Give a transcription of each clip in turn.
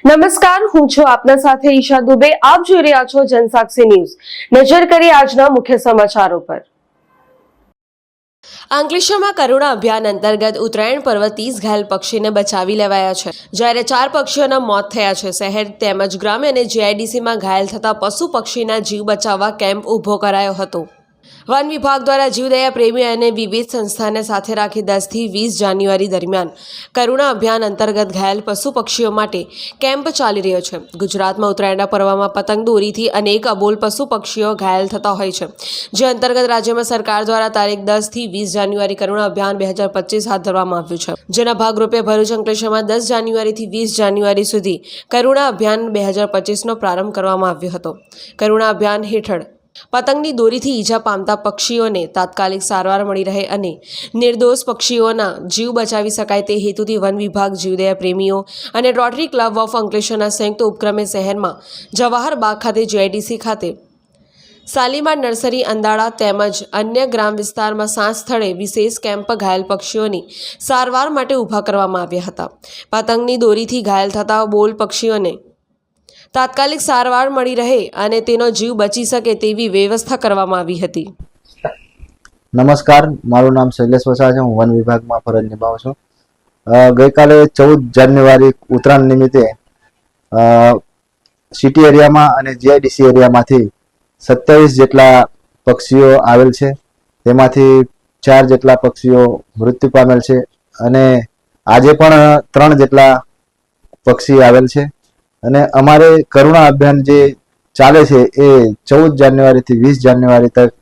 નમસ્કાર, હું છું આપના સાથે ઈશા દુબે. આપ જોઈ રહ્યા છો જનસાક્ષી ન્યૂઝ. નજર કરીએ આજના મુખ્ય સમાચારો પર. અંકલેશ્વરમાં કરુણા અભિયાન અંતર્ગત ઉત્તરાયણ પર્વ 30 ઘાયલ પક્ષીને બચાવી લેવાયા છે, જ્યારે 4 પક્ષીઓના મોત થયા છે. શહેર તેમજ ગ્રામ્ય અને જીઆઈડીસીમાં ઘાયલ થતા પશુ પક્ષીના જીવ બચાવવા કેમ્પ ઊભો કરાયો હતો. વન વિભાગ દ્વારા જીવદયા પ્રેમી અને વિવિધ સંસ્થાને સાથે રાખી 10 થી 20 જાન્યુઆરી દરમિયાન કરુણા અભિયાન અંતર્ગત ઘાયલ પશુ પક્ષીઓ માટે કેમ્પ ચાલી રહ્યો છે. ગુજરાતમાં ઉત્તરાયણના પર્વમાં પતંગ દોરીથી અનેક અબોલ પશુ પક્ષીઓ ઘાયલ થતા હોય છે, જે અંતર્ગત રાજ્યમાં સરકાર દ્વારા તારીખ 10 થી 20 જાન્યુઆરી કરુણા અભિયાન 2025 હાથ ધરવામાં આવ્યું છે. જેના ભાગરૂપે ભરૂચ અંકલેશ્વરમાં 10 જાન્યુઆરીથી 20 જાન્યુઆરી સુધી કરુણા અભિયાન 2025નો પ્રારંભ કરવામાં આવ્યો હતો. કરુણા અભિયાન હેઠળ પતંગની દોરીથી ઈજા પામતા પક્ષીઓને તાત્કાલિક સારવાર મળી રહે અને નિર્દોષ પક્ષીઓના જીવ બચાવી શકાય તે હેતુથી વન વિભાગ, જીવદયા પ્રેમીઓ અને રોટરી ક્લબ ઓફ અંકલેશ્વરના સંયુક્ત ઉપક્રમે શહેરમાં જવાહર બાગ ખાતે, જીઆઈડીસી ખાતે, શાલીમાર નર્સરી, અંદાળા તેમજ અન્ય ગ્રામ વિસ્તારમાં 7 સ્થળે વિશેષ કેમ્પ ઘાયલ પક્ષીઓની સારવાર માટે ઊભા કરવામાં આવ્યા હતા. પતંગની દોરીથી ઘાયલ થતા બોલ પક્ષીઓને તાત્કાલિક સારવાર મળી રહે અને તેનો જીવ બચી શકે તેવી વ્યવસ્થા કરવામાં આવી હતી. નમસ્કાર, મારું નામ શૈલેષ વસાવા છે. હું વન વિભાગમાં ફરજ નિભાવું છું. ગઈકાલે 14 જાન્યુઆરી ઉત્તરાયણ નિમિત્તે સિટી એરિયામાં અને જીઆઈડીસી એરિયામાંથી 27 જેટલા પક્ષીઓ આવેલ છે. તેમાંથી 4 જેટલા પક્ષીઓ મૃત્યુ પામેલ છે અને આજે પણ 3 જેટલા પક્ષી આવેલ છે. અને અમારે કરુણા અભિયાન જે ચાલે છે એ 14 જાન્યુઆરીથી 20 જાન્યુઆરી તક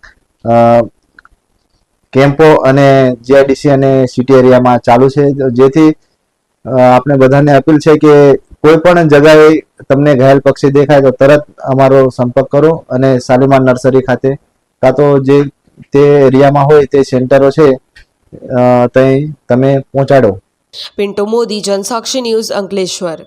કેમ્પો અને જીઆઈડીસી અને સિટી એરિયામાં ચાલુ છે, જેથી આપણે બધાને અપીલ છે કે કોઈ પણ જગાએ તમને ઘાયલ પક્ષી દેખાય તો તરત અમારો સંપર્ક કરો અને શાલીમાર નર્સરી ખાતે કાં તો જે તે એરિયામાં હોય તે સેન્ટરો છે ત્યાં તમે પહોંચાડો. પિન્ટુ મોદી, જનસાક્ષી ન્યૂઝ, અંકલેશ્વર.